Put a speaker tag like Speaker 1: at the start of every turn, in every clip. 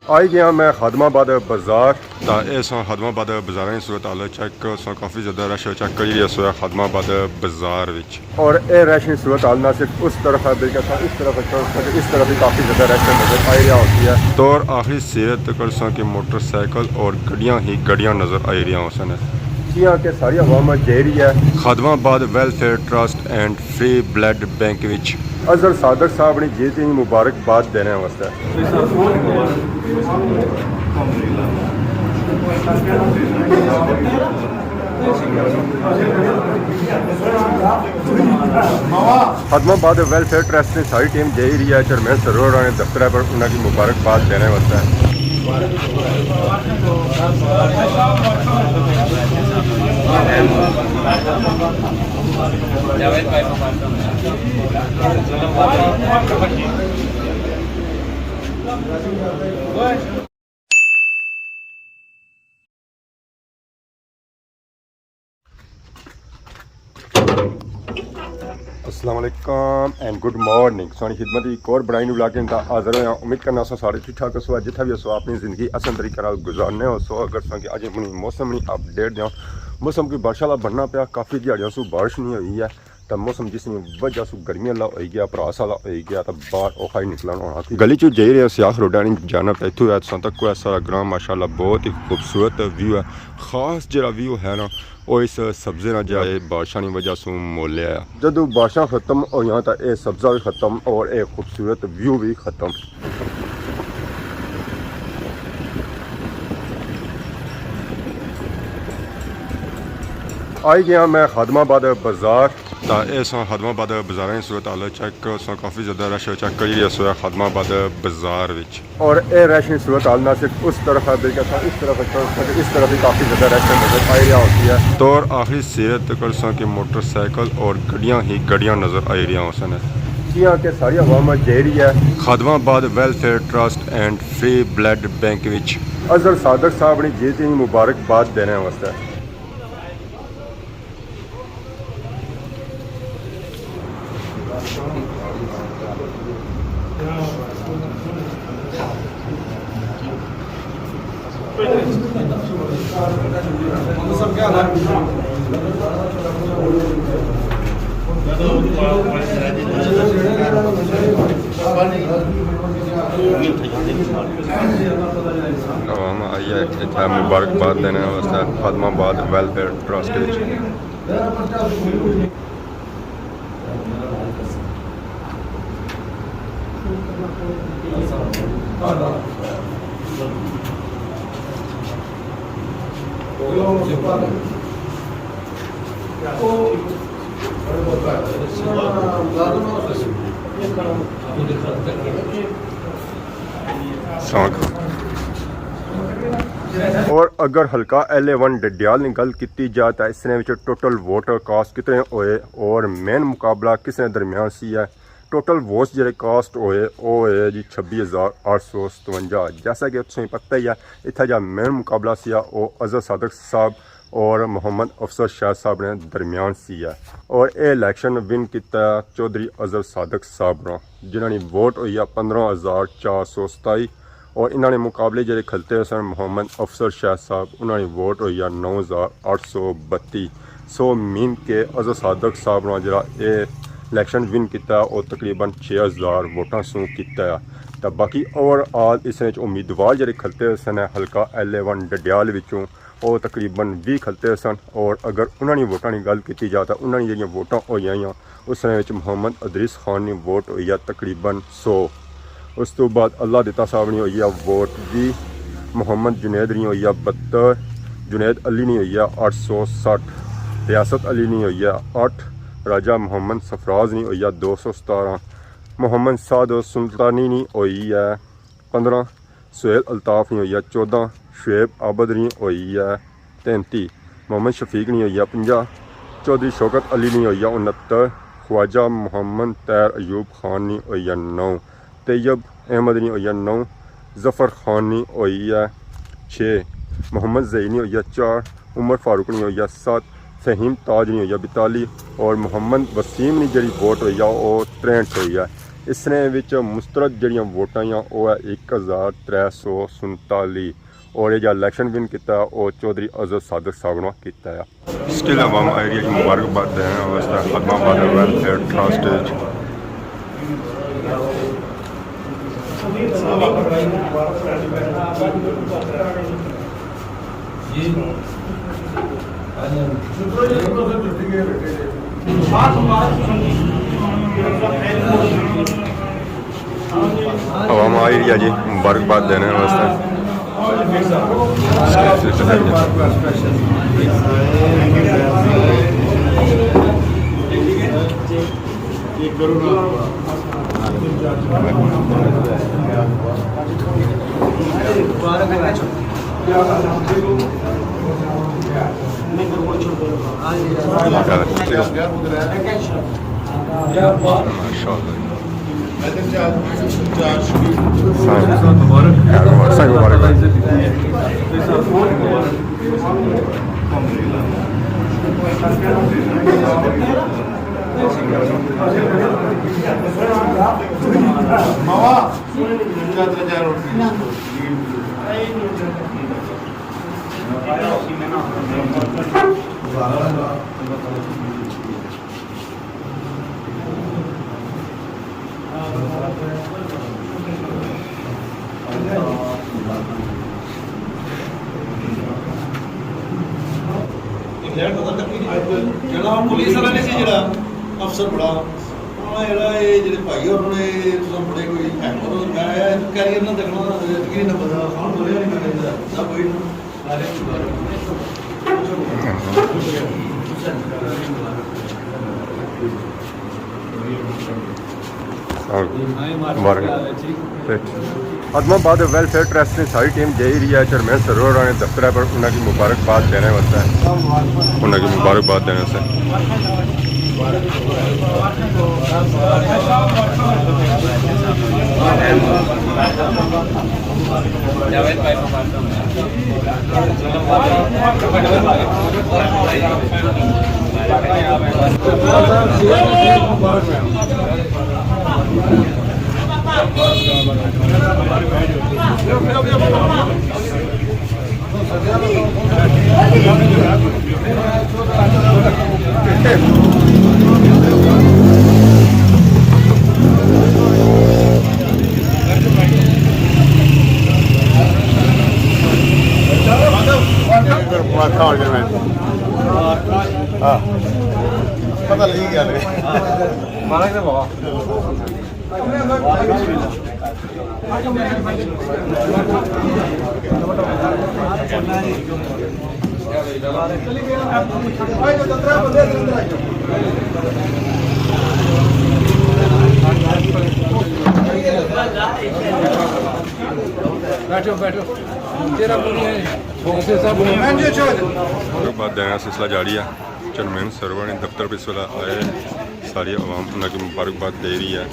Speaker 1: आई गया मैं खादमाबाद बाजार ਤਾਂ ਇਹ ਸੋ ਖਾਦਮਾਬਾਦ ਬਾਜ਼ਾਰਾਂ ਦੀ ਸੂਰਤ ਹਾਲ ਚੈੱਕ ਸੋ ਕਾਫੀ ਜ਼ਿਆਦਾ ਰਸ਼ ਚੈੱਕ ਕਰੀ ਰਿਹਾ ਸੋ ਖਾਦਮਾਬਾਦ ਬਾਜ਼ਾਰ ਵਿੱਚ और ये रश की सूरत हाल ना सिर्फ उस तरफ है बल्कि इस तरफ इस तरफ भी काफ़ी ज़्यादा रश नज़र आ रहा होती है तो और आखिरी सीरत कर सो कि मोटरसाइकिल और गड्डियाँ ही गड्डियाँ नज़र आ रही होसन जियां कि सारी अवाम जा रही है Khadamabad welfare trust and free blood bank विच अजहर सादक साहब ने जीत ही मुबारकबाद देने वास्ते खादमाबाद वेलफेयर ट्रस्ट की सारी टीम जा रही है चेयरमैन सरोवर ने दफ्तर पर उन्होंने मुबारकबाद देने वास्ते अस्सलाम वालेकुम एंड गुड मॉर्निंग सोनी खिदमत एक और बड़ाई नु लाके इंदा हाजिर होया उम्मीद करना सो सारे ठीक ठाक सो जिथा भी सो अपनी ज़िंदगी आसान तरीके नाल गुजारने हो सो अगर सो कि अज मनी मौसम नहीं अपडेट दें मौसम की बारिश वाला बनना पिया काफ़ी दिहाड़ियों सो बारिश नहीं हुई है तो मौसम जिसमें वजह से गर्मी वाला हो गया भरास वाला हो गया तो बाहर औखा ही निकलना होना गली चो जा रहे सियाख रोडा नहीं जाना पे इतों तक कोई सारा ग्राम माशाल्लाह बहुत ही खूबसूरत व्यू है खास जरा व्यू है ना वो इस सब्जे ना जाए बारिशा की वजह से मोले आया जदों बारिशा खत्म हो यहाँ तो यह सब्जा भी खत्म और यह खूबसूरत व्यू भी खत्म आई गया मैं खादमाबाद बाजार ਤਾਂ ਇਹ ਸੋ ਖਾਦਮਾਬਾਦ ਬਾਜ਼ਾਰਾਂ ਦੀ ਸੂਰਤ ਹਾਲ ਚੈੱਕ ਸੋ ਕਾਫੀ ਜ਼ਿਆਦਾ ਰਸ਼ ਚੈੱਕ ਕਰੀ ਰਿਹਾ ਸੋ ਖਾਦਮਾਬਾਦ ਬਾਜ਼ਾਰ ਵਿੱਚ और ये रश की सूरत हाल ना सिर्फ उस तरफ है बल्कि इस तरफ इस तरफ भी काफ़ी ज़्यादा रश नज़र आ रहा होती है तो और आखिरी सीरत कर सो कि मोटरसाइकिल और गड्डियाँ ही गड्डियाँ नज़र आ रही होसन जियां कि सारी अवाम जा रही है Khadamabad welfare trust and free blood bank विच अजहर सादक साहब ने जीत ही मुबारकबाद देने वास्ते मुबारकबाद देने वास्ते खादमाबाद वेलफेयर ट्रस्ट और अगर हल्का LA1 डडियाल की गल की जाए तो इसने टोटल वोट कास्ट कितने होए और मेन मुकाबला किसने दरम्यान सी है टोटल वोट्स जो कास्ट होए वो है जी 26,857 जैसा कि तुम पता ही है इतना जो मेन मुकाबला सी वो अजहर सादक साहब और मोहम्मद अफसर शाह साहब ने दरम्यान सी है और ये इलैक्शन विन किया चौधरी अजहर सादक साहब ने जिन्होंने वोट हुई 15,427 और इन्होंने मुकाबले जो खलते सन मोहम्मद अफसर शाह साहब उन्होंने वोट हुई 9,832 सो मीन के अजहर सादक साहब ने जरा ये इलैक्शन विन किया और तकरीबन 6,000 वोटा सू किया तो बाकी ओवरऑल इस उम्मीदवार जो खलते सन हल्का LA1 डडियाल विचों वो तकरीबन 20 खलते सन और अगर उन्होंने वोटा की गल की जाए तो उन्होंने जो वोटा हुई उस मोहम्मद अदरीस खान की वोट हुई तकरीबन 100 उस तो बाद अल्लाह दिता साहब ने हुई वोट भी मोहम्मद जुनेद ने हुई 72 जुनेद अली ने हुई 860 रियासत अली ने हुई 8 राजा मोहम्मद सफराज ने हुई 217 मोहम्मद साद सुल्तानी ने हुई 15 सुहेल अल्ताफ़ ने हुई 14 शुएब आबद ने हुई 33 मोहम्मद शफीक ने हुई 50 चौधरी शौकत अली ने हुई 69 ख्वाजा मोहम्मद तैर अयूब खान ने हुई 9 तैयब अहमद ने हुई 9 जफ़र खान ने हुई 6 मोहम्मद ज़ई ने हुई 4 उमर फारूक ने हुई 7 फहीम ताज ने हुई 42 और मोहम्मद वसीम ने जी वोट हुई वो 63 हुई है इसने विच मुस्तरद जड़ियाँ वोटां वो है 1347 और ये इलैक्शन विन किया वो चौधरी अजहर सादिक साहब ने किया है। स्टिल अवाम एरिया की मुबारकबाद देने वास्ते आदमाबाद वेलफेयर ट्रस्ट अवाम एरिया जी मुबारकबाद देने वास्ते
Speaker 2: पुलिस वाला नहीं सी जरा अफसर बड़ा जरा ये जो भाई उन्होंने बड़े कोई मैं कैरियर ना देखना यकीन ना पता कौन बोले नहीं मैं सब कोई
Speaker 1: आदमाबाद वेलफेयर ट्रस्ट की सारी टीम जा रही है चेयरमैन सरोवर ने दफ्तर पर उन्होंने मुबारकबाद देने वास्ते उन्होंने मुबारकबाद देने से
Speaker 2: पता लगी क्या मारा के बाबा बैठो बैठो तेरा
Speaker 1: मुबारकबाद देना सिलसिला जारी है। चेयरमैन सरवर ने दफ्तर पर इस वेला आए सारी आवाम उन्होंने मुबारकबाद दे रही है।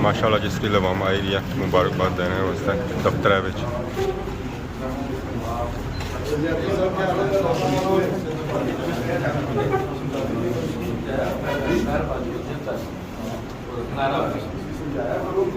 Speaker 1: माशाअल्लाह जिस की लवाम आई रही है मुबारकबाद देने वास्ते दफ्तर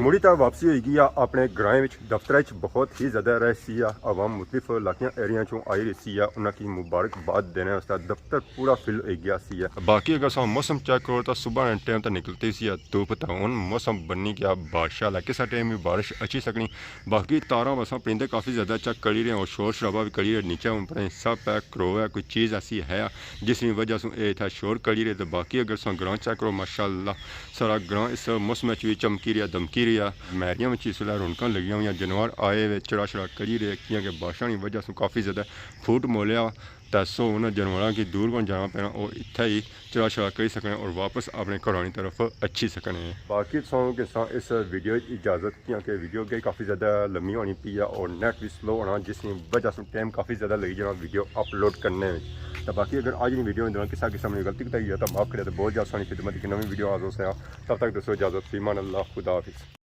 Speaker 1: ਮੁੜੀ ਤਾਂ ਵਾਪਸੀ ਹੋਏਗੀ ਆ ਆਪਣੇ ਗ੍ਰਾਂ ਵਿੱਚ ਦਫ਼ਤਰਾਂ 'ਚ ਬਹੁਤ ਹੀ ਜ਼ਿਆਦਾ ਰਸ਼ ਸੀ ਆ ਆਵਾਮ ਮੁਖਤਲਿਫ ਇਲਾਕਿਆਂ ਏਰੀਆ ਚੋਂ ਆਈ ਰਹੀ ਸੀ ਆ ਉਹਨਾਂ ਕੀ ਮੁਬਾਰਕਬਾਦ ਦੇਣੇ ਵਾਸਤੇ ਦਫ਼ਤਰ ਪੂਰਾ ਫਿਲ ਹੋ ਗਿਆ ਸੀ ਆ ਬਾਕੀ ਅਗਰ ਸਾ ਮੌਸਮ ਚੈੱਕ ਕਰੋ ਤਾਂ ਸੁਬह टाइम तो निकलती सी धूप तो हूँ मौसम बनी गया बारिश वाला किस टाइम भी बारिश अच्छी सकनी बाकी तारा बसा पेंदे काफ़ी ज़्यादा चेक करी रहे और शोर शराबा भी करी रहे नीचे ऊपर सब पैक करो है कोई चीज़ ऐसी है जिसकी वजह से ये था शोर करी रहे तो बाकी अगर सो ग्रां चेक करो माशाअल्लाह सारा ग्रां इस मौसम भी चमकी रहा दमकी रहा मैरियां में इस वे रौनक लगी हुई जानवर आए हुए चढ़ा चढ़ा करी रहे क्योंकि बारिशों की वजह से काफ़ी ज़्यादा फूट मोलिया दसो उन्होंने जानवरों की दूर को जाना पैना और इतना ही चढ़ा चढ़ा कर सकने और वापस अपने घरों की तरफ अच्छी सकने बाकी सॉन्ग के साथ इस वीडियो की इजाज़त क्योंकि वीडियो की काफ़ी ज़्यादा लम्बी होनी पी है और नेट भी स्लो होना जिसकी वजह से टाइम काफ़ी ज़्यादा लगी जाना वीडियो अपलोड करने में तो बाकी अगर आज की वीडियो में दौरान किसी किस्म ने गलती बताई है तो माफ़ करें तो बहुत ज़्यादा सारी खिदमत की नवी वीडियो हाजिर से तब तक दोस्तों इजाज़त फीमान अल्लाह खुदा हाफिज़।